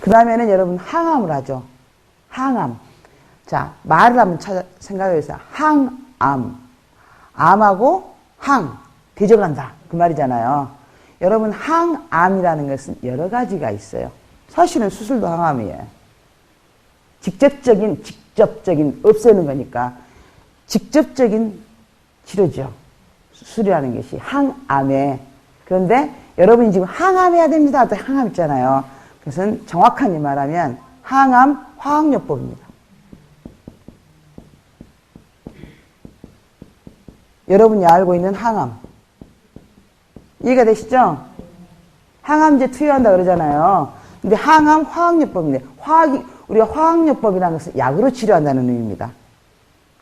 그 다음에는 여러분 항암을 하죠. 항암. 자, 말을 한번 생각해 보세요. 항암. 암하고 항. 대적한다. 그 말이잖아요. 여러분 항암이라는 것은 여러 가지가 있어요. 사실은 수술도 항암이에요. 직접적인 없애는 거니까 직접적인 치료죠. 수술이라는 것이 항암에. 그런데 여러분이 지금 항암해야 됩니다. 또 항암 있잖아요. 그것은 정확하게 말하면 항암 화학요법입니다. 여러분이 알고 있는 항암. 이해가 되시죠? 항암제 투여한다 그러잖아요. 근데 항암 화학요법인데, 우리가 화학요법이라는 것은 약으로 치료한다는 의미입니다.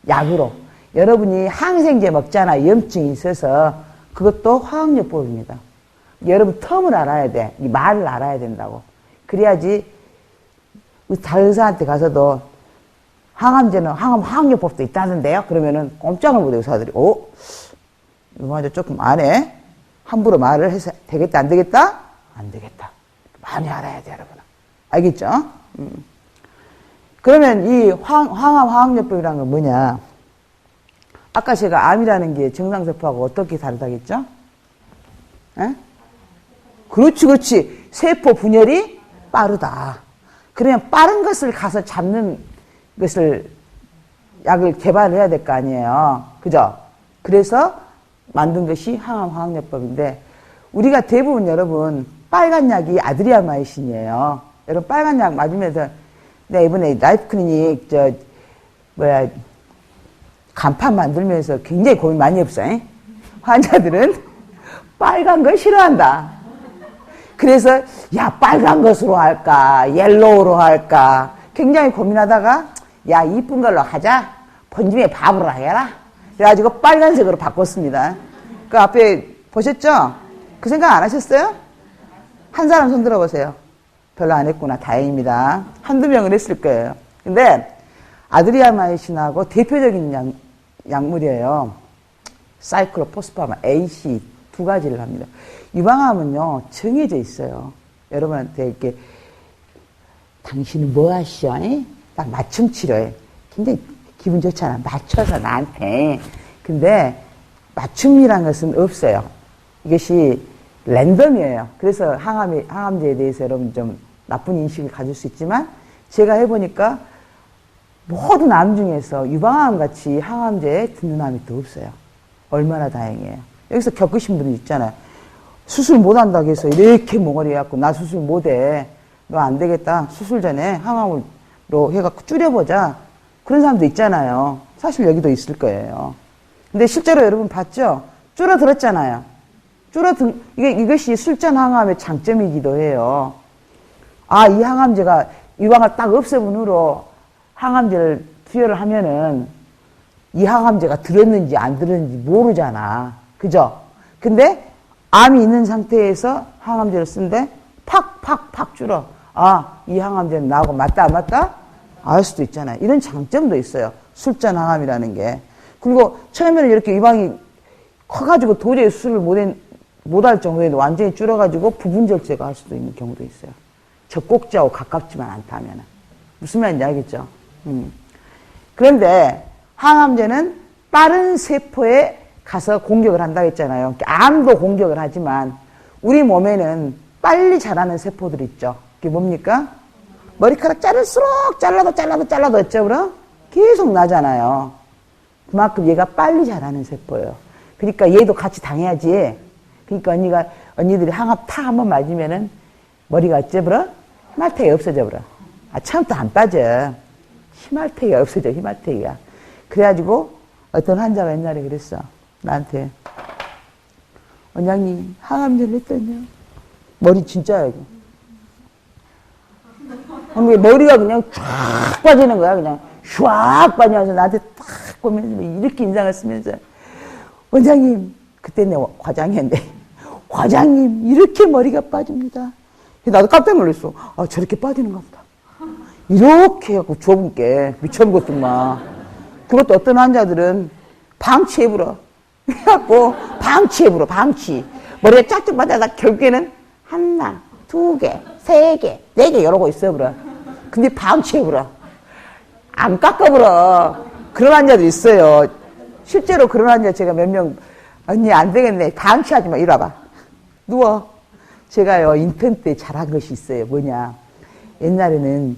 약으로. 여러분이 항생제 먹잖아. 염증이 있어서. 그것도 화학요법입니다. 여러분 텀을 알아야 돼. 이 말을 알아야 된다고. 그래야지 다른 의사한테 가서도 항암제는 화학요법도 있다는데요. 그러면은 꼼짝을 못해 의사들이. 이거 맞아 조금 안 해. 함부로 말을 해서 되겠다 안 되겠다? 안 되겠다. 많이 알아야 돼 여러분. 알겠죠? 그러면 이 항암 화학요법이라는 건 뭐냐? 아까 제가 암이라는 게 정상세포하고 어떻게 다르다겠죠? 에? 그렇지. 세포 분열이 빠르다. 그러면 빠른 것을 가서 잡는 것을 약을 개발해야 될 거 아니에요. 그죠? 그래서 만든 것이 항암 화학요법인데 우리가 대부분 여러분 빨간 약이 아드리아마이신이에요. 여러분 빨간 약 맞으면서 내가 이번에 라이프 클리닉 간판 만들면서 굉장히 고민 많이 했어요. 환자들은 빨간 걸 싫어한다. 그래서 야 빨간 것으로 할까 옐로우로 할까 굉장히 고민하다가 야 이쁜 걸로 하자. 본집에 밥으로 해라. 그래가지고 빨간색으로 바꿨습니다. 그 앞에 보셨죠? 그 생각 안 하셨어요? 한 사람 손 들어보세요. 별로 안 했구나. 다행입니다. 한두 명은 했을 거예요. 근데 아드리아마이신하고 대표적인 약물이에요. 사이클로포스파마 AC 두 가지를 합니다. 유방암은요 정해져 있어요. 여러분한테 이렇게 당신은 뭐 하시오? 딱 맞춤 치료해. 굉장히 기분 좋잖아. 맞춰서 나한테. 근데 맞춤이란 것은 없어요. 이것이 랜덤이에요. 그래서 항암제에 대해서 여러분 좀 나쁜 인식을 가질 수 있지만 제가 해보니까 모든 암 중에서 유방암 같이 항암제에 듣는 암이 더 없어요. 얼마나 다행이에요. 여기서 겪으신 분들 있잖아요. 수술 못한다고 해서 이렇게 몽골이 해갖고 나 수술 못해. 너 안 되겠다. 수술 전에 항암으로 해갖고 줄여보자. 그런 사람도 있잖아요. 사실 여기도 있을 거예요. 근데 실제로 여러분 봤죠? 줄어들었잖아요. 이것이 술전 항암의 장점이기도 해요. 이 항암제가 유방을 딱 없애본 후로 항암제를 투여를 하면은 이 항암제가 들었는지 안 들었는지 모르잖아. 그죠? 근데 암이 있는 상태에서 항암제를 쓴데 팍 줄어. 이 항암제는 나하고 맞다 안 맞다? 알 수도 있잖아요. 이런 장점도 있어요. 술전 항암이라는 게. 그리고 처음에는 이렇게 유방이 커가지고 도저히 수술을 못할 정도에도 완전히 줄어가지고 부분절 제거할 수도 있는 경우도 있어요. 적곡제하고 가깝지만 않다면. 무슨 말인지 알겠죠? 그런데 항암제는 빠른 세포에 가서 공격을 한다고 했잖아요. 암도 공격을 하지만 우리 몸에는 빨리 자라는 세포들 있죠. 그게 뭡니까? 머리카락 자를수록 잘라도 어쩌 그럼? 계속 나잖아요. 그만큼 얘가 빨리 자라는 세포예요. 그러니까 얘도 같이 당해야지. 그러니까 언니들이 항암 탁 한번 맞으면은 머리가 어쩌버려? 희말태기가 없어져 버려. 처음부터 안 빠져. 희말태기가 없어져, 희말태기가. 그래가지고 어떤 환자가 옛날에 그랬어. 나한테. 원장님, 항암제를 했더니요. 머리 진짜야, 이거. 머리가 그냥 쫙 빠지는 거야, 그냥. 쫙 빠지면서 나한테 딱 보면서 이렇게 인상을 쓰면서. 원장님, 그때 내 과장이었는데. 과장님, 이렇게 머리가 빠집니다. 나도 깜짝 놀랐어. 저렇게 빠지는가 보다. 이렇게 해갖고 좁은 게 미쳐버렸더만. 그것도 어떤 환자들은 방치해불어. 해갖고 방치. 머리가 쫙쫙 빠져서 결국에는 하나, 2개, 3개, 4개 이러고 있어버려. 근데 방치해버려. 안 깎아버려. 그런 환자들 있어요. 실제로 그런 환자 제가 몇 명, 언니 안 되겠네. 방치하지 마. 이리 와봐. 누워. 제가요, 인턴 때 잘한 것이 있어요. 뭐냐. 옛날에는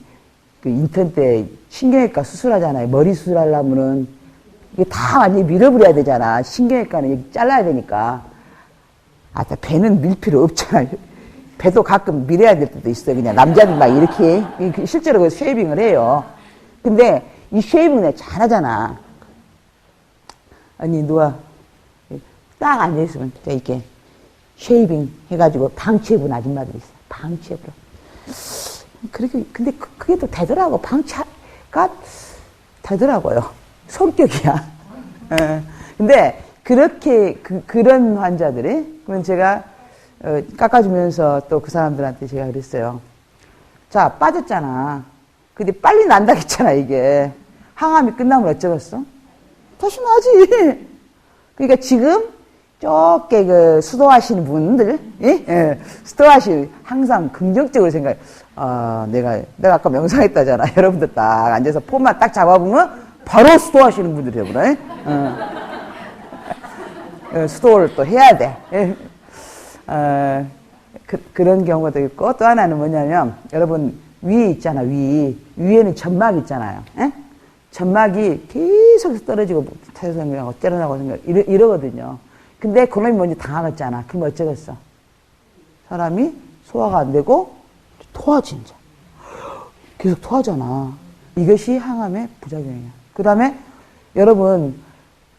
그 인턴 때 신경외과 수술하잖아요. 머리 수술하려면은 이게 다 완전히 밀어버려야 되잖아. 신경외과는 여기 잘라야 되니까. 아, 배는 밀 필요 없잖아. 배도 가끔 밀어야 될 때도 있어요. 그냥 남자들 막 이렇게. 실제로 그 쉐이빙을 해요. 근데 이 쉐이빙 내가 잘하잖아. 언니 누워. 딱 앉아있으면 이렇게 쉐이빙 해가지고 방치해본 아줌마들이 있어. 방치해버려. 그렇게, 근데 그게 또 되더라고. 방치가 되더라고요. 성격이야. 근데 그렇게, 그런 환자들이, 그러면 제가, 깎아주면서 또 그 사람들한테 제가 그랬어요. 자, 빠졌잖아. 근데 빨리 난다 했잖아, 이게. 항암이 끝나면 어쩌겠어? 다시 나지. 그러니까 지금, 쪼게 그 수도하시는 분들, 예? 예. 수도하시는, 항상 긍정적으로 생각해. 아, 내가 아까 명상했다잖아. 여러분들 딱 앉아서 폼만 딱 잡아보면 바로 수도하시는 분들이 되구나. 수도를 또 해야 돼. 그런 경우도 있고, 또 하나는 뭐냐면, 여러분, 위에 있잖아, 위에는 점막 있잖아요. 에? 점막이 계속 떨어지고, 태생하고, 째려나고 이러거든요. 근데 그놈이 먼저 당하겠잖아. 그럼 어쩌겠어? 사람이 소화가 안 되고, 토하진자. 계속 토하잖아. 이것이 항암의 부작용이야. 그 다음에, 여러분,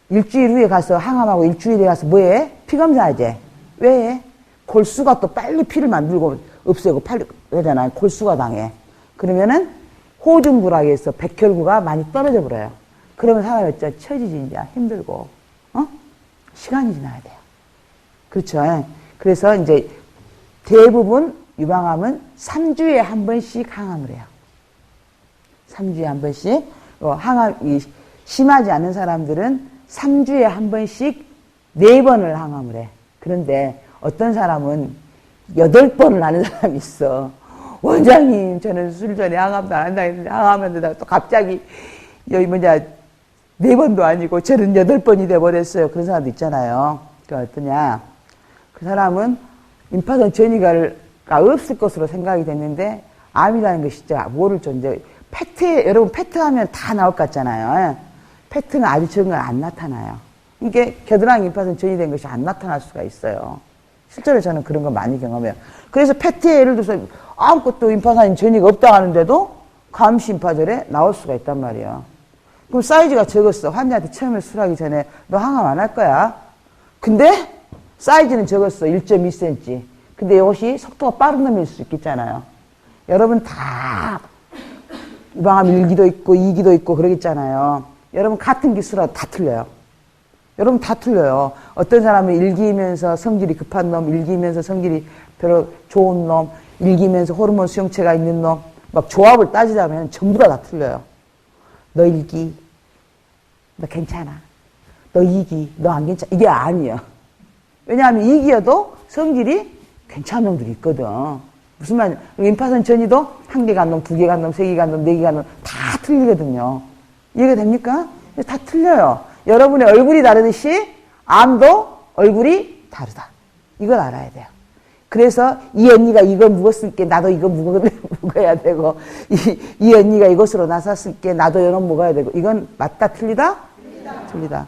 일주일 후에 가서, 항암하고 일주일에 가서 뭐해? 피검사하지? 왜 해? 골수가 또 빨리 피를 만들고 없애고 빨리 하잖아요. 골수가 당해. 그러면은 호중부락에서 백혈구가 많이 떨어져 버려요. 그러면 사람이 어쩌 처지지 이제 힘들고 시간이 지나야 돼요. 그렇죠. 그래서 이제 대부분 유방암은 3주에 한 번씩 항암을 해요. 3주에 한 번씩. 항암이 심하지 않은 사람들은 3주에 한 번씩 4번을 항암을 해. 그런데 어떤 사람은 8번을 하는 사람이 있어. 원장님, 저는 술 전에 항암도 안 한다 했는데 항암했는데 또 갑자기 여기 4번도 아니고 저는 8번이 돼버렸어요. 그런 사람도 있잖아요. 그러니까 어떠냐. 그 사람은 임파선 전이가 없을 것으로 생각이 됐는데 암이라는 것이 진짜 뭐를 존재. 여러분 패트 하면 다 나올 것 같잖아요. 패트는 아주 적은 건 안 나타나요. 이게 겨드랑이 임파선 전이 된 것이 안 나타날 수가 있어요. 실제로 저는 그런 거 많이 경험해요. 그래서 패트에 예를 들어서 아무것도 임파선 전이가 없다 하는데도 감시 임파절에 나올 수가 있단 말이에요. 그럼 사이즈가 적었어. 환자한테 처음에 술하기 전에 너 항암 안 할 거야. 근데 사이즈는 적었어. 1.2cm. 근데 이것이 속도가 빠른 놈일 수 있겠잖아요. 여러분 다 유방암 1기도 있고 2기도 있고 그러겠잖아요. 여러분 같은 기수라도 다 틀려요. 여러분 다 틀려요. 어떤 사람은 1기면서 성질이 급한 놈, 1기면서 성질이 별로 좋은 놈, 1기면서 호르몬 수용체가 있는 놈, 막 조합을 따지자면 전부 다 틀려요. 너 1기, 너 괜찮아. 너 2기, 너 안 괜찮아. 이게 아니에요. 왜냐하면 2기여도 성질이 괜찮은 놈들이 있거든. 무슨 말이야. 임파선 전이도 1개 간 놈, 2개 간 놈, 3개 간 놈, 4개 간 놈, 다 틀리거든요. 이해가 됩니까? 다 틀려요. 여러분의 얼굴이 다르듯이 암도 얼굴이 다르다. 이걸 알아야 돼요. 그래서 이 언니가 이거 묵었을게 나도 이거 묵어야 되고 이 언니가 이것으로 나섰을게 나도 이런 묵어야 되고 이건 맞다 틀리다? 틀리다.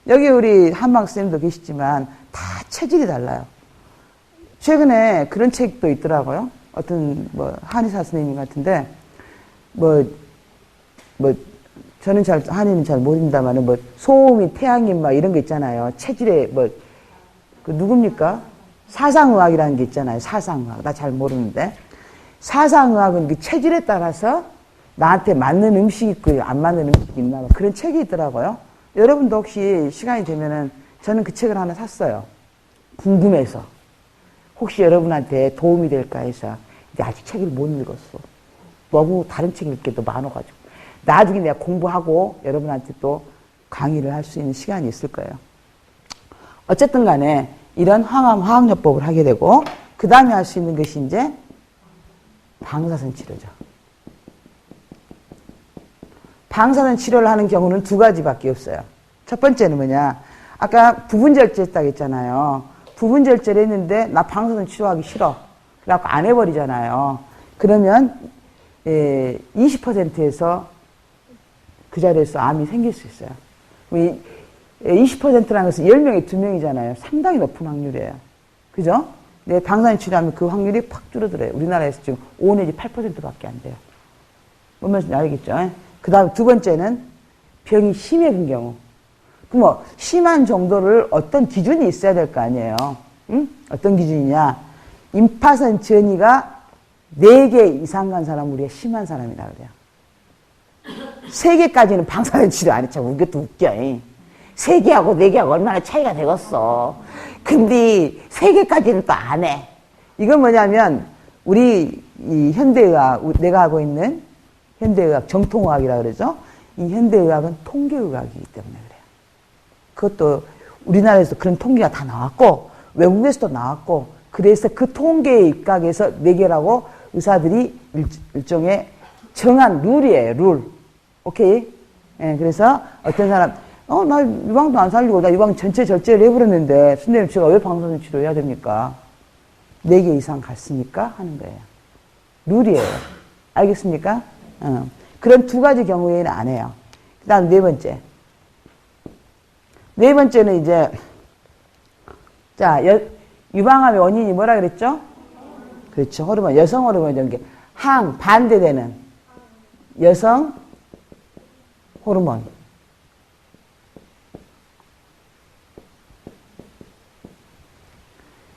여기 우리 한방 선생님도 계시지만 다 체질이 달라요. 최근에 그런 책도 있더라고요. 어떤 한의사 선생님 같은데 저는 한의는 잘 모릅니다만, 소음이, 태양인, 이런 거 있잖아요. 체질에, 누굽니까? 사상의학이라는 게 있잖아요. 사상의학. 나 잘 모르는데. 사상의학은 그 체질에 따라서 나한테 맞는 음식이 있고, 안 맞는 음식이 있나 봐. 그런 책이 있더라고요. 여러분도 혹시 시간이 되면은, 저는 그 책을 하나 샀어요. 궁금해서. 혹시 여러분한테 도움이 될까 해서. 근데 아직 책을 못 읽었어. 너무 다른 책 읽을 게도 많아가지고. 나중에 내가 공부하고 여러분한테 또 강의를 할 수 있는 시간이 있을 거예요. 어쨌든 간에 이런 항암 화학요법을 하게 되고 그 다음에 할 수 있는 것이 이제 방사선 치료죠. 방사선 치료를 하는 경우는 두 가지밖에 없어요. 첫 번째는 뭐냐? 아까 부분절제 했다고 했잖아요. 부분절제를 했는데 나 방사선 치료하기 싫어. 그래갖고 안 해버리잖아요. 그러면 20%에서 그 자리에서 암이 생길 수 있어요. 20%라는 것은 10명에 2명이잖아요. 상당히 높은 확률이에요. 그죠? 내 방사선 치료하면 그 확률이 팍 줄어들어요. 우리나라에서 지금 5 내지 8%밖에 안 돼요. 뭔 말인지 알겠죠? 그 다음 두 번째는 병이 심해진 경우. 그럼 심한 정도를 어떤 기준이 있어야 될 거 아니에요. 응? 어떤 기준이냐? 임파선 전이가 4개 이상 간 사람 우리가 심한 사람이라 그래요. 3개까지는 방사선 치료 안 해. 참 이것도 웃겨. 3개하고 4개하고 얼마나 차이가 되겠어. 근데 3개까지는 또 안 해. 이건 뭐냐면 우리 이 현대의학, 내가 하고 있는 현대의학, 정통의학이라 그러죠. 이 현대의학은 통계의학이기 때문에 그래요. 그것도 우리나라에서 그런 통계가 다 나왔고 외국에서도 나왔고 그래서 그 통계에 입각해서 매개라고 의사들이 일종의 정한 룰이에요. 룰. 오케이? 예, 그래서 어떤 사람 나 유방도 안 살리고 나 유방 전체 절제를 해버렸는데 선생님 제가 왜 방사선 치료해야 됩니까? 4개 이상 갔으니까 하는 거예요. 룰이에요. 알겠습니까? 그런 두 가지 경우에는 안 해요. 그 다음 네 번째. 네 번째는 이제 자 유방암의 원인이 뭐라 그랬죠? 그렇죠. 호르몬, 여성 호르몬 전개. 반대되는 여성 호르몬.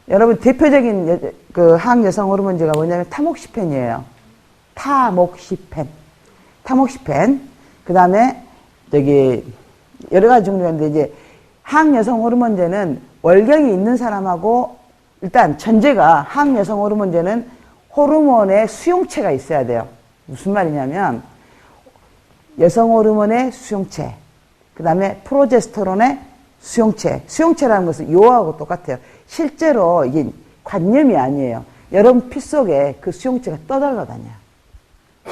여러분 대표적인 그 항여성 호르몬제가 뭐냐면 타목시펜이에요. 타목시펜. 그 다음에 저기 여러 가지 종류가 있는데 이제 항여성 호르몬제는 월경이 있는 사람하고 일단 전제가 항여성 호르몬제는 호르몬의 수용체가 있어야 돼요. 무슨 말이냐면 여성 호르몬의 수용체, 그 다음에 프로제스테론의 수용체. 수용체라는 것은 요하고 똑같아요. 실제로 이게 관념이 아니에요. 여러분 피 속에 그 수용체가 떠돌아다녀.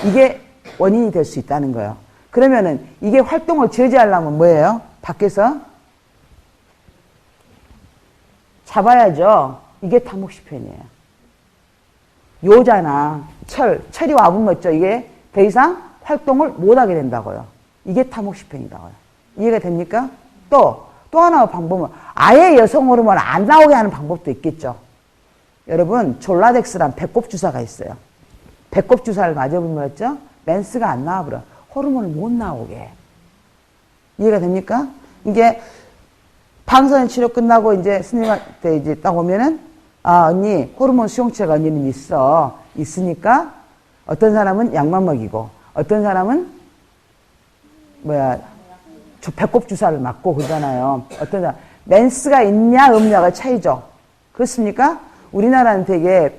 이게 원인이 될 수 있다는 거예요. 그러면은 이게 활동을 저지하려면 뭐예요? 밖에서 잡아야죠. 이게 타목시펜이에요. 요자나 철이 와붙었죠. 이게 더 이상 활동을 못하게 된다고요. 이게 타목시펜이라고요. 이해가 됩니까? 또 하나 방법은 아예 여성 호르몬을 안 나오게 하는 방법도 있겠죠. 여러분 졸라덱스란 배꼽 주사가 있어요. 배꼽 주사를 맞아보면 뭐였죠? 맨스가 안 나와버려. 호르몬을 못 나오게. 이해가 됩니까? 이게 방사선 치료 끝나고 이제 스님한테 이제 딱 오면은 언니 호르몬 수용체가 언니는 있으니까 어떤 사람은 약만 먹이고 어떤 사람은 배꼽 주사를 맞고 그러잖아요. 어떤 사람 맨스가 있냐 없냐가 차이죠. 그렇습니까? 우리나라는 되게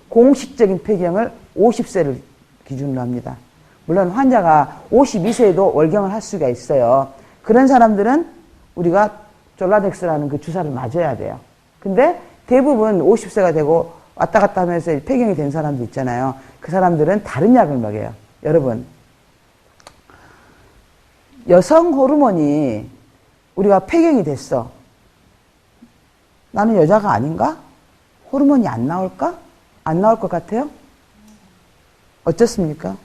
공식적인 폐경을 50세를 기준으로 합니다. 물론 환자가 52세에도 월경을 할 수가 있어요. 그런 사람들은 우리가 졸라덱스라는 그 주사를 맞아야 돼요. 근데 대부분 50세가 되고 왔다 갔다 하면서 폐경이 된 사람도 있잖아요. 그 사람들은 다른 약을 먹여요. 여러분, 여성 호르몬이 우리가 폐경이 됐어. 나는 여자가 아닌가? 호르몬이 안 나올까? 안 나올 것 같아요? 어떻습니까?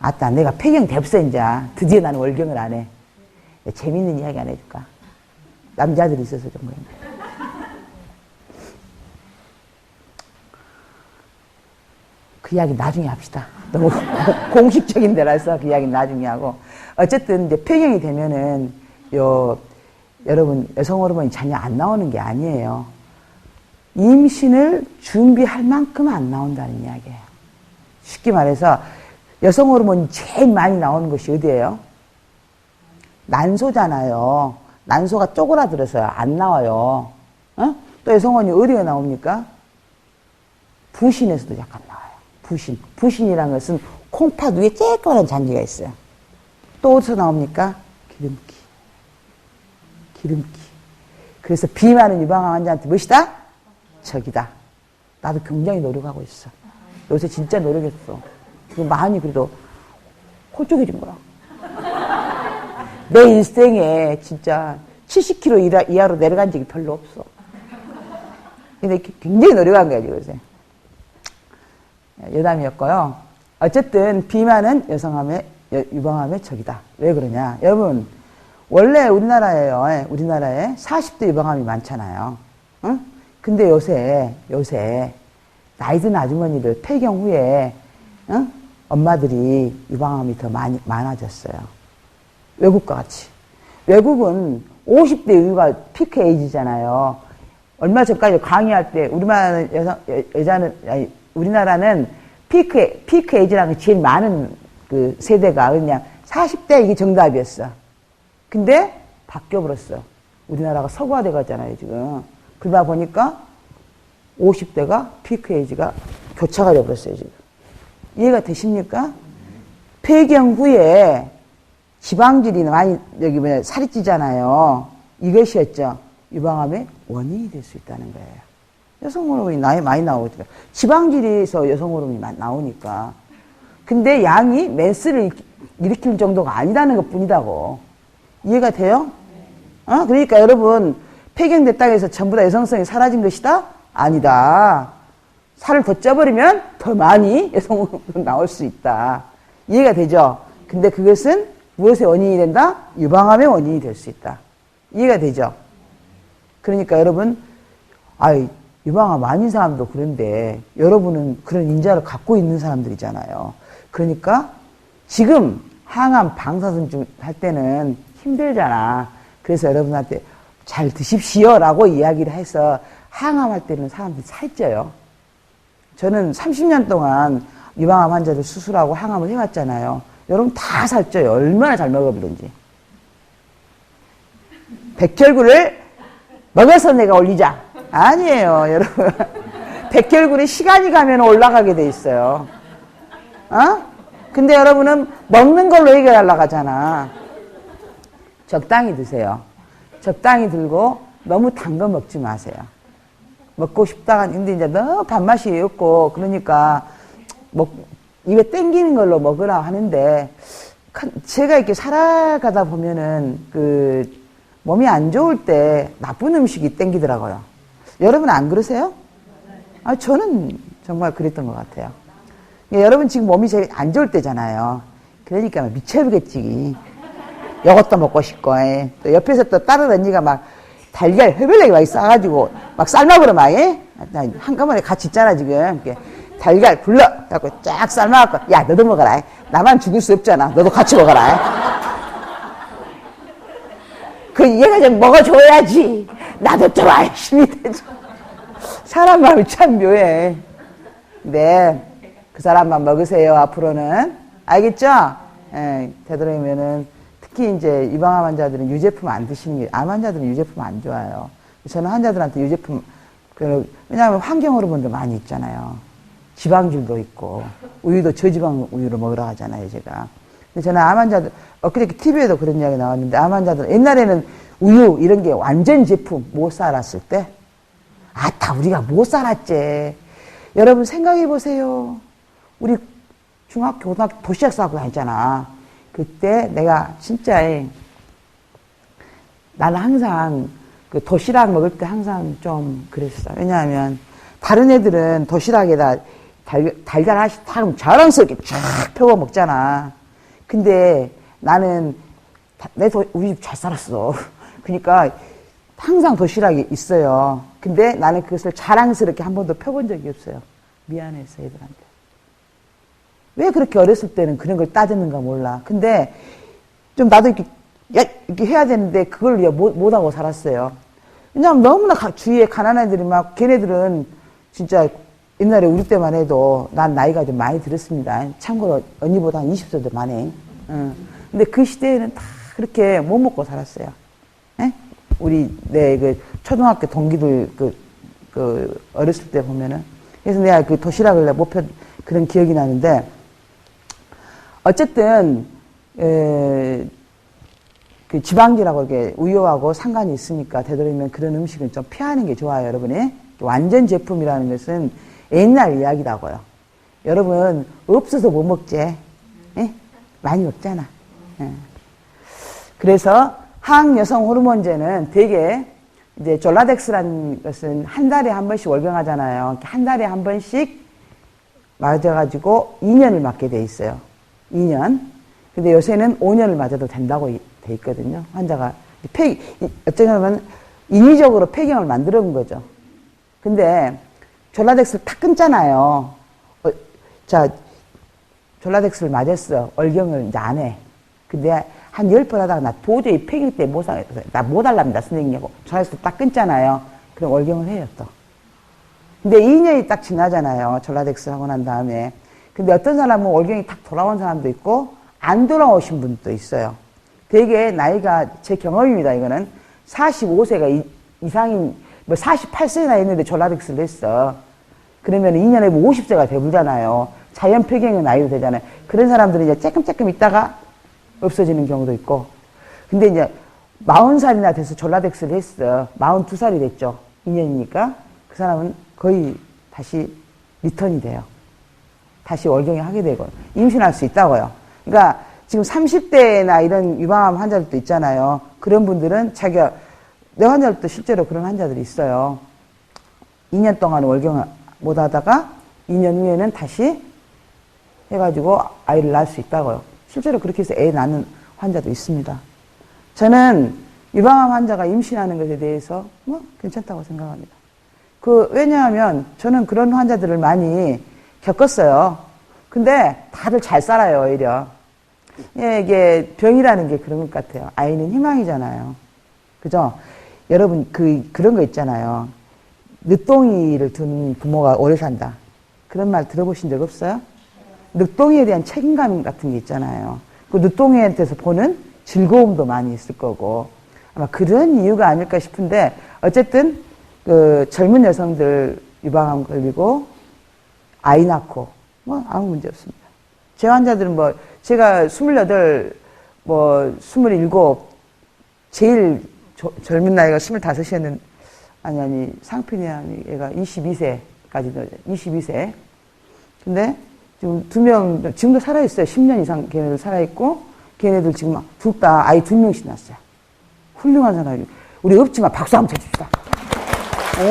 아따, 내가 폐경 됐어, 이제. 드디어 나는 월경을 안 해. 재밌는 이야기 안 해줄까? 남자들이 있어서 좀 그런데. 그 이야기 나중에 합시다. 너무 공식적인 데라서 그 이야기 나중에 하고. 어쨌든, 이제 폐경이 되면은, 여러분, 여성 호르몬이 전혀 안 나오는 게 아니에요. 임신을 준비할 만큼 안 나온다는 이야기예요. 쉽게 말해서, 여성 호르몬이 제일 많이 나오는 것이 어디예요? 난소잖아요. 난소가 쪼그라들어서 안 나와요. 또 여성 호르몬이 어디가 나옵니까? 부신에서도 약간 나와요. 부신이라는 것은 콩팥 위에 쬐끄만한 잔디가 있어요. 또 어디서 나옵니까? 기름기. 그래서 비 많은 유방암 환자한테 무엇이다? 적이다. 나도 굉장히 노력하고 있어. 요새 진짜 노력했어. 많이 그래도 홀쭉해진 거야. 내 인생에 진짜 70kg 이하로 내려간 적이 별로 없어. 근데 굉장히 노력한 거야, 요새. 여담이었고요. 어쨌든 비만은 유방암의 적이다. 왜 그러냐? 여러분, 원래 우리나라에 40대 유방암이 많잖아요. 응? 근데 요새 나이 든 아주머니들 폐경 후에 응? 엄마들이 유방암이 더 많아졌어요. 외국과 같이. 외국은 50대 이후가 피크 에이지잖아요. 얼마 전까지 강의할 때 우리나라는 피크 에이지라는 게 제일 많은 그 세대가 그냥 40대 이게 정답이었어. 근데 바뀌어버렸어. 우리나라가 서구화돼 가잖아요, 지금. 그러다 보니까 50대가 피크 에이지가 교차가 되어버렸어요, 지금. 이해가 되십니까? 폐경 후에 지방질이 많이, 살이 찌잖아요. 이것이었죠. 유방암의 원인이 될 수 있다는 거예요. 여성 호르몬이 많이 나오니까. 지방질에서 여성 호르몬이 나오니까. 근데 양이 메스를 일으킬 정도가 아니라는 것 뿐이라고. 이해가 돼요? 그러니까 여러분, 폐경됐다고 해서 전부 다 여성성이 사라진 것이다? 아니다. 살을 더 쪄버리면 더 많이 여성 호르몬이 나올 수 있다. 이해가 되죠? 근데 그것은 무엇의 원인이 된다? 유방암의 원인이 될 수 있다. 이해가 되죠? 그러니까 여러분, 유방암 아닌 사람도 그런데 여러분은 그런 인자를 갖고 있는 사람들이잖아요. 그러니까 지금 항암 방사선 할 때는 힘들잖아. 그래서 여러분한테 잘 드십시오 라고 이야기를 해서 항암할 때는 사람들이 살쪄요. 저는 30년 동안 유방암 환자들 수술하고 항암을 해왔잖아요. 여러분 다 살쪄요. 얼마나 잘 먹어보든지. 백혈구를 먹어서 내가 올리자. 아니에요, 여러분. 백혈구는 시간이 가면 올라가게 돼 있어요. 근데 여러분은 먹는 걸로 해결하려고 하잖아. 적당히 드세요. 적당히 들고 너무 단 거 먹지 마세요. 먹고 싶다가, 근데 이제 너무 단맛이 없고, 그러니까, 입에 땡기는 걸로 먹으라 하는데, 제가 이렇게 살아가다 보면은, 몸이 안 좋을 때 나쁜 음식이 땡기더라고요. 여러분 안 그러세요? 저는 정말 그랬던 것 같아요. 여러분 지금 몸이 제일 안 좋을 때잖아요. 그러니까 미쳐버리겠지. 이것도 먹고 싶고, 또 옆에서 또 다른 언니가 막 달걀 해별하게 막 싸가지고 막 삶아버려 막, 한꺼번에 같이 있잖아, 지금. 이렇게 달걀 굴러! 갖고 쫙 삶아갖고, 야, 너도 먹어라. 나만 죽을 수 없잖아. 너도 같이 먹어라. 얘가 좀 먹어줘야지. 나도 좀 열심히 되죠. 사람 마음이 참 묘해. 네. 그 사람만 먹으세요, 앞으로는. 알겠죠? 되도록이면은, 특히 이제 유방암 환자들은 유제품 안 드시는 게, 암 환자들은 유제품 안 좋아요. 저는 환자들한테 유제품, 왜냐하면 환경 호르몬도 많이 있잖아요. 지방질도 있고, 우유도 저지방 우유로 먹으라 하잖아요, 제가. 근데 저는 암 환자들, 엊그저께 TV에도 그런 이야기 나왔는데, 암 환자들, 옛날에는 우유, 이런 게 완전 제품 못 살았을 때, 다 우리가 못 살았지. 여러분 생각해 보세요. 우리 중학교, 고등학교 도시락 싸고 다녔잖아. 그때 내가 진짜, 나는 항상 그 도시락 먹을 때 항상 좀 그랬어. 왜냐하면, 다른 애들은 도시락에다 달걀 하나씩 탁 자랑스럽게 쫙 펴고 먹잖아. 근데 나는 우리 집 잘 살았어. 그러니까 항상 도시락이 있어요. 근데 나는 그것을 자랑스럽게 한 번도 펴본 적이 없어요. 미안해서 애들한테. 왜 그렇게 어렸을 때는 그런 걸 따졌는가 몰라. 근데 좀 나도 이렇게 해야 되는데 그걸 못하고 살았어요. 왜냐하면 너무나 주위에 가난한 애들이 막, 걔네들은 진짜 옛날에 우리 때만 해도 난 나이가 좀 많이 들었습니다. 참고로 언니보다 한 20세도 많이. 근데 그 시대에는 다 그렇게 못 먹고 살았어요. 내 초등학교 동기들 어렸을 때 보면은. 그래서 내가 그 도시락을 못 펴, 그런 기억이 나는데, 어쨌든, 그 지방질하고 이렇게 우유하고 상관이 있으니까 되도록이면 그런 음식은 좀 피하는 게 좋아요, 여러분이. 완전 제품이라는 것은 옛날 이야기라고요. 여러분, 없어서 못 먹지. 예? 많이 먹잖아. 예. 그래서 항여성 호르몬제는 되게 이제 졸라덱스라는 것은 한 달에 한 번씩 월경하잖아요. 한 달에 한 번씩 맞아가지고 2년을 맞게 돼 있어요. 2년. 근데 요새는 5년을 맞아도 된다고 돼 있거든요. 환자가. 어쩌면 인위적으로 폐경을 만들어 온 거죠. 근데 졸라덱스를 탁 끊잖아요. 자, 졸라덱스를 맞았어. 월경을 이제 안 해. 근데 한 10번 하다가 나 도저히 폐경 때 나 못 할랍니다, 선생님하고. 졸라덱스를 딱 끊잖아요. 그럼 월경을 해요, 또. 근데 2년이 딱 지나잖아요. 졸라덱스 하고 난 다음에. 근데 어떤 사람은 월경이 탁 돌아온 사람도 있고, 안 돌아오신 분도 있어요. 되게 나이가, 제 경험입니다, 이거는. 45세가 이상인, 뭐 48세나 있는데 졸라덱스를 했어. 그러면 2년에 50세가 되불잖아요. 자연 폐경의 나이도 되잖아요. 그런 사람들은 이제 조금 있다가 없어지는 경우도 있고. 근데 이제 40살이나 돼서 졸라덱스를 했어. 42살이 됐죠. 2년이니까. 그 사람은 거의 다시 리턴이 돼요. 다시 월경이 하게 되고. 임신할 수 있다고요. 그러니까 지금 30대나 이런 유방암 환자들도 있잖아요. 그런 분들은 내 환자들도 실제로 그런 환자들이 있어요. 2년 동안 월경을 못 하다가 2년 후에는 다시 해가지고 아이를 낳을 수 있다고요. 실제로 그렇게 해서 애 낳는 환자도 있습니다. 저는 유방암 환자가 임신하는 것에 대해서 뭐 괜찮다고 생각합니다. 왜냐하면 저는 그런 환자들을 많이 겪었어요. 근데 다들 잘 살아요, 오히려. 예, 이게 병이라는 게 그런 것 같아요. 아이는 희망이잖아요. 그죠? 여러분, 그런 거 있잖아요. 늦둥이를 둔 부모가 오래 산다. 그런 말 들어보신 적 없어요? 늦둥이에 대한 책임감 같은 게 있잖아요. 그 늦둥이한테서 보는 즐거움도 많이 있을 거고. 아마 그런 이유가 아닐까 싶은데, 어쨌든, 젊은 여성들 유방암 걸리고, 아이 낳고, 뭐, 아무 문제 없습니다. 제 환자들은 제가 28, 27, 제일 젊은 나이가 25이었는데, 상핀이 얘가 22세까지, 22세. 근데 지금 2명, 지금도 살아있어요. 10년 이상 걔네들 살아있고, 걔네들 지금 둘 다 아이 2명씩 낳았어요. 훌륭한 사람이. 우리 없지만 박수 한번 쳐줍시다. 오,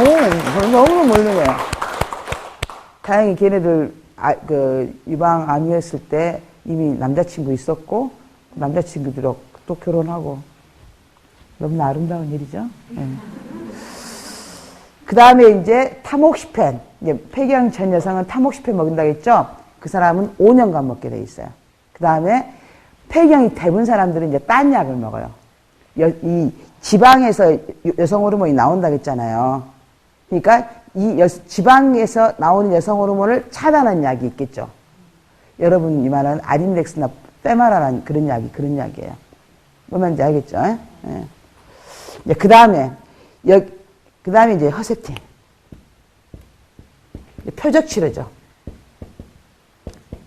너무너무 훌륭해요. 다행히 걔네들, 유방암이었을 때 이미 남자친구 있었고, 남자친구들하고 또 결혼하고, 너무나 아름다운 일이죠. 네. 그 다음에 이제 타목시펜. 이제 폐경 전 여성은 타목시펜 먹인다고 했죠? 그 사람은 5년간 먹게 돼 있어요. 그 다음에 폐경이 돼본 사람들은 이제 딴 약을 먹어요. 이 지방에서 여성 호르몬이 나온다고 했잖아요. 그러니까 지방에서 나오는 여성 호르몬을 차단하는 약이 있겠죠. 여러분 이 말은 아린덱스나 페마라라는 그런 약이에요. 뭔지 알겠죠? 네. 그 다음에 이제 허세틴. 표적 치료죠.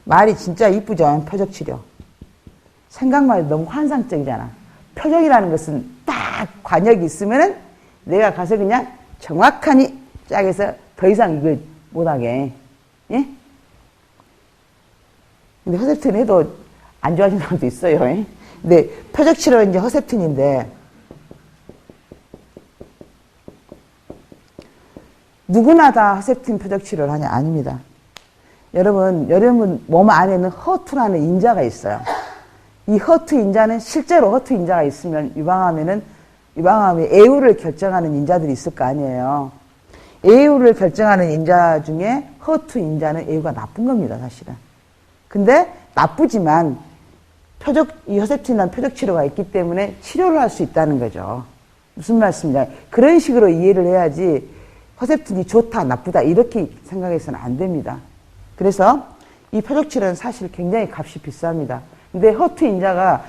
말이 진짜 이쁘죠? 표적 치료. 생각만 해도 너무 환상적이잖아. 표적이라는 것은 딱 관역이 있으면은 내가 가서 그냥 정확하니 짝에서 더 이상 이걸 못하게. 예? 근데 허세틴 해도 안 좋아하시는 사람도 있어요. 예? 근데 표적 치료는 이제 허세틴인데, 누구나 다 허세틴 표적 치료를 하냐? 아닙니다. 여러분 몸 안에는 허투라는 인자가 있어요. 이 허투 인자는 실제로 허투 인자가 있으면 유방암의 애우를 결정하는 인자들이 있을 거 아니에요. 애우를 결정하는 인자 중에 허투 인자는 애우가 나쁜 겁니다, 사실은. 근데 나쁘지만 이 허세틴이라는 표적 치료가 있기 때문에 치료를 할 수 있다는 거죠. 무슨 말씀이냐? 그런 식으로 이해를 해야지 허세틴이 좋다, 나쁘다 이렇게 생각해서는 안 됩니다. 그래서 이 표적 치료는 사실 굉장히 값이 비쌉니다. 근데 허투 인자가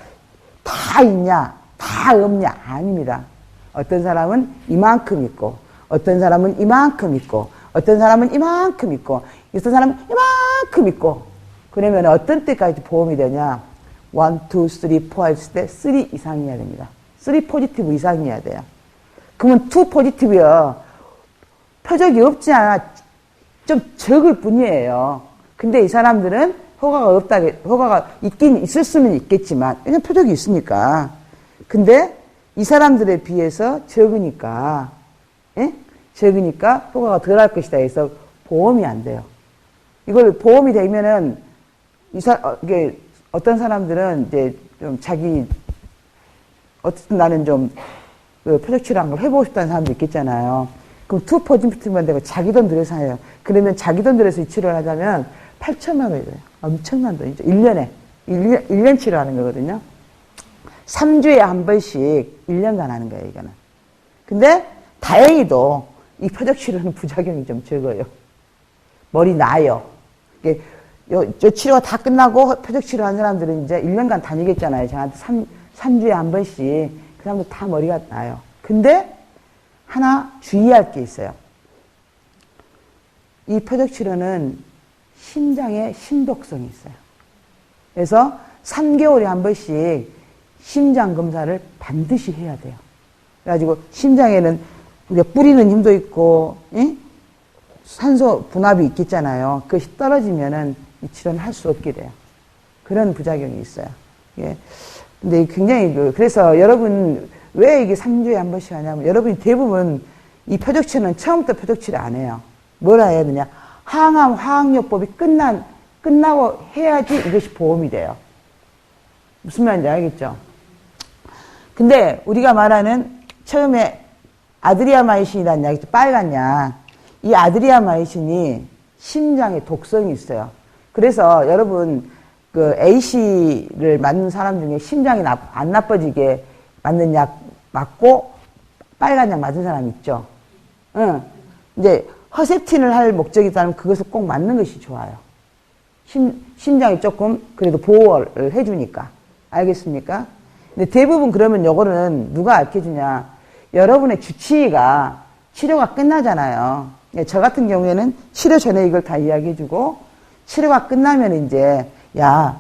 다 있냐, 다 없냐? 아닙니다. 어떤 사람은 이만큼 있고, 어떤 사람은 이만큼 있고, 어떤 사람은 이만큼 있고, 어떤 사람은 이만큼 있고, 그러면 어떤 때까지 보험이 되냐? 1, 2, 3, 4 했을 때 3 이상이어야 됩니다. 3 포지티브 이상이어야 돼요. 그러면 2 포지티브요. 표적이 없지 않아. 좀 적을 뿐이에요. 근데 이 사람들은 허가가 있긴 있을 수는 있겠지만, 왜냐면 표적이 있으니까. 근데 이 사람들에 비해서 적으니까, 예? 적으니까 허가가 덜 할 것이다 해서 보험이 안 돼요. 이걸 보험이 되면은, 이게 어떤 사람들은 이제 좀 어쨌든 나는 좀 표적 치료한 걸 해보고 싶다는 사람도 있겠잖아요. 그럼 투 포지티브만 되고 자기 돈 들여서 해요. 그러면 자기 돈 들여서 이 치료를 하자면 8천만 원이 돼요. 엄청난 돈이죠. 1년에. 1년 치료하는 거거든요. 3주에 한 번씩 1년간 하는 거예요, 이거는. 근데 다행히도 이 표적 치료는 부작용이 좀 적어요. 머리 나요. 저 치료가 다 끝나고 표적 치료하는 사람들은 이제 1년간 다니겠잖아요. 저한테 3주에 한 번씩. 그 사람들 다 머리가 나요. 근데 하나 주의할 게 있어요. 이 표적 치료는 심장에 신독성이 있어요. 그래서 3개월에 한 번씩 심장 검사를 반드시 해야 돼요. 그래가지고 심장에는 우리가 뿌리는 힘도 있고, 예? 산소 분압이 있겠잖아요. 그것이 떨어지면은 이 치료는 할 수 없게 돼요. 그런 부작용이 있어요. 예. 근데 굉장히 그래서 여러분 왜 이게 3주에 한 번씩 하냐면 여러분이 대부분 이 표적치료는 처음부터 표적치료 안 해요. 뭐라 해야 되냐? 항암 화학요법이 끝나고 해야지 이것이 보험이 돼요. 무슨 말인지 알겠죠? 근데 우리가 말하는 처음에 아드리아마이신이라는 약이 빨간 약, 이 아드리아마이신이 심장에 독성이 있어요. 그래서 여러분 그 A씨를 맞는 사람 중에 심장이 안 나빠지게 맞는 약 맞고 빨간 약 맞은 사람 있죠. 응. 이제 허셉틴을 할 목적이 있다면 그것을 꼭 맞는 것이 좋아요. 심장이 조금 그래도 보호를 해주니까. 알겠습니까? 근데 대부분 그러면 요거는 누가 알려주냐. 여러분의 주치의가 치료가 끝나잖아요. 저 같은 경우에는 치료 전에 이걸 다 이야기해주고 치료가 끝나면 이제 야,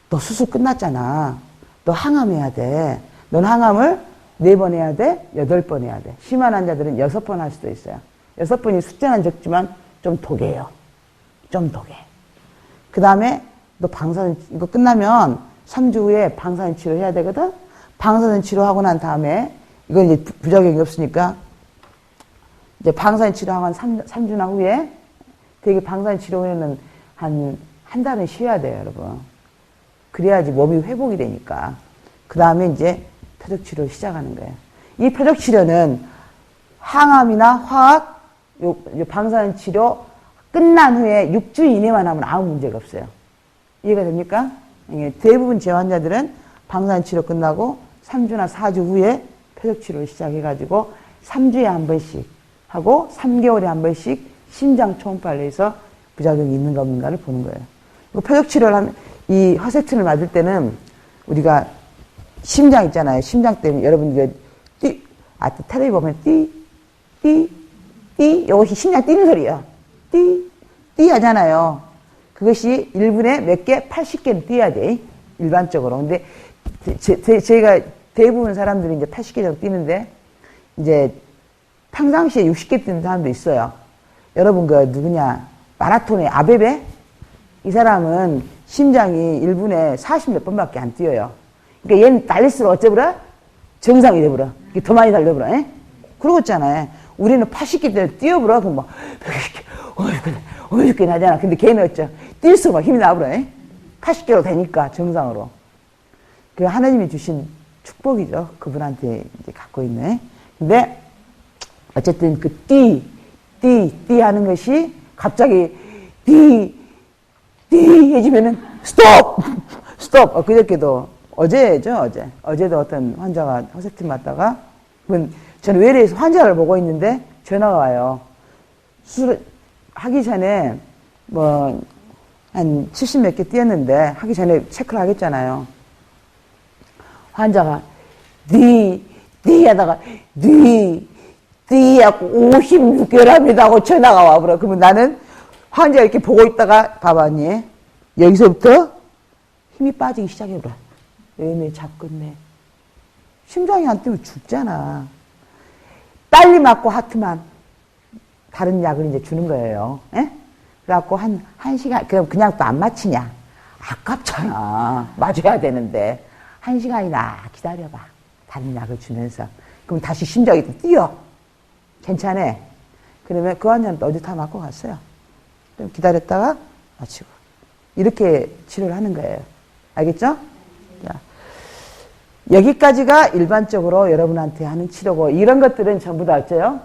너 수술 끝났잖아. 너 항암해야 돼. 넌 항암을 4번 해야 돼? 8번 해야 돼. 심한 환자들은 6번 할 수도 있어요. 6번이 숫자는 적지만 좀 독해요. 좀 독해. 그 다음에 너 방사선, 이거 끝나면 3주 후에 방사선 치료해야 되거든? 방사선 치료하고 난 다음에, 이건 이제 부작용이 없으니까, 이제 방사선 치료하고 한 3주나 후에, 되게 방사선 치료 후에는 한 달은 쉬어야 돼요, 여러분. 그래야지 몸이 회복이 되니까. 그 다음에 이제 표적 치료를 시작하는 거예요. 이 표적 치료는 항암이나 화학, 방사선 치료 끝난 후에 6주 이내만 하면 아무 문제가 없어요. 이해가 됩니까? 대부분 제 환자들은 방사선 치료 끝나고 3주나 4주 후에 표적 치료를 시작해가지고 3주에 한 번씩 하고 3개월에 한 번씩 심장 초음파를 해서 부작용이 있는가 없는가를 보는 거예요. 표적 치료를 하면 이 허세틴을 맞을 때는 우리가 심장 있잖아요. 심장 때문에 여러분 이거 텔레비 보면 띠 이것이 심장 뛰는 소리예요. 띠 하잖아요. 그것이 1분에 몇 개? 80개는 뛰어야 돼. 일반적으로. 근데 제가 대부분 사람들이 이제 80개 정도 뛰는데 이제 평상시에 60개 뛰는 사람도 있어요. 여러분 그 누구냐? 마라톤의 아베베? 이 사람은 심장이 1분에 40 몇 번밖에 안 뛰어요. 그러니까 얘는 달릴수록 어쩌버려? 정상이 돼버려. 더 많이 달려버려. 에? 그러고 있잖아요. 우리는 80개 때문에 뛰어버려. 그럼 막 100개, 50개 나잖아. 근데 걔는 어쩌? 뛸수록 막 힘이 나버려. 80개로 되니까 정상으로. 그 하나님이 주신 축복이죠. 그분한테 이제 갖고 있네. 근데 어쨌든 그 띠 하는 것이 갑자기 띠 해주면은 스톱. 그저께도 어제도 어떤 환자가 허세팀 맞다가 저는 외래에서 환자를 보고 있는데 전화가 와요. 수술 하기 전에 뭐 한 70 몇 개 뛰었는데 하기 전에 체크를 하겠잖아요. 환자가 띠 하다가 띠 하고 56개랍니다 하고 전화가 와버려. 그러면 나는 환자 이렇게 보고 있다가 봐봐 언니. 여기서부터 힘이 빠지기 시작해버려. 얘네 잡겠네. 심장이 안 뛰면 죽잖아. 빨리 맞고 하트만 다른 약을 이제 주는 거예요. 에? 그래갖고 한 시간, 그냥 또 안 마치냐. 아깝잖아. 맞아야 되는데. 1시간이나 기다려봐. 다른 약을 주면서. 그럼 다시 심장이 또 뛰어. 괜찮아. 그러면 그 환자는 또 어디 다 맞고 갔어요. 그럼 기다렸다가 마치고. 이렇게 치료를 하는 거예요. 알겠죠? 자, 여기까지가 일반적으로 여러분한테 하는 치료고, 이런 것들은 전부 다 어째요?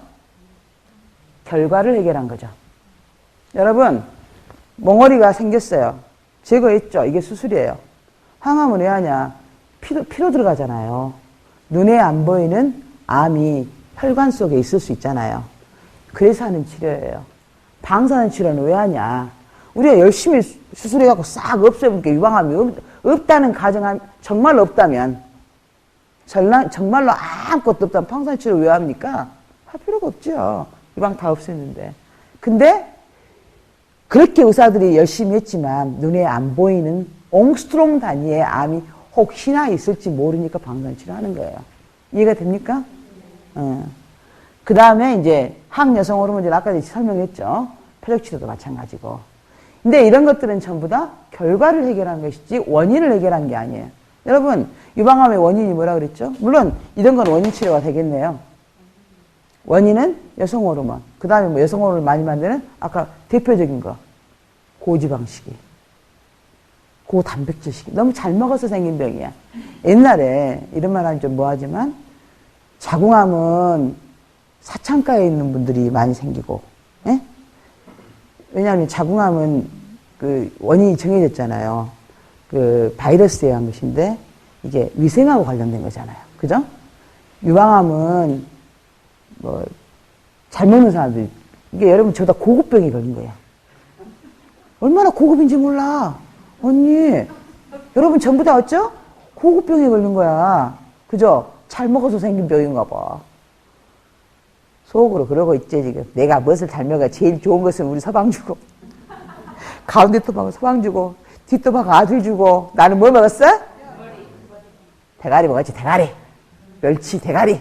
결과를 해결한 거죠. 여러분, 몽어리가 생겼어요. 제거했죠. 이게 수술이에요. 항암은 왜 하냐? 피로 들어가잖아요. 눈에 안 보이는 암이 혈관 속에 있을 수 있잖아요. 그래서 하는 치료예요. 방사능 치료는 왜 하냐? 우리가 열심히 수술해갖고 싹 없애볼게 유방암이 없다는 가정한, 정말로 없다면, 정말로 아무것도 없다면 방사능 치료 왜 합니까? 할 필요가 없죠. 유방 다 없앴는데. 근데 그렇게 의사들이 열심히 했지만 눈에 안 보이는 옹스트롱 단위의 암이 혹시나 있을지 모르니까 방사능 치료하는 거예요. 이해가 됩니까? 그 다음에 이제 항여성 호르몬제 아까 설명했죠. 표적 치료도 마찬가지고. 근데 이런 것들은 전부 다 결과를 해결한 것이지 원인을 해결한 게 아니에요. 여러분, 유방암의 원인이 뭐라 그랬죠? 물론 이런 건 원인 치료가 되겠네요. 원인은 여성 호르몬. 그 다음에 뭐 여성 호르몬을 많이 만드는 아까 대표적인 거. 고지방식이. 고단백질식이. 너무 잘 먹어서 생긴 병이야. 옛날에 이런 말 하면 좀 뭐하지만 자궁암은 사창가에 있는 분들이 많이 생기고, 예? 왜냐하면 자궁암은 그 원인이 정해졌잖아요. 그 바이러스에 의한 것인데 이게 위생하고 관련된 거잖아요. 그죠? 유방암은 뭐 잘 먹는 사람들이, 이게 여러분 저다 고급병이 걸린 거야. 얼마나 고급인지 몰라. 언니, 여러분 전부 다 어쩌? 고급병에 걸린 거야. 그죠? 잘 먹어서 생긴 병인가 봐. 속으로 그러고 있지, 지금. 내가 무엇을 잘 먹어야 제일 좋은 것은 우리 서방 주고, 가운데 토막은 서방 주고, 뒷토막 아들 주고, 나는 뭘 먹었어? 대가리 먹었지, 대가리. 멸치, 대가리.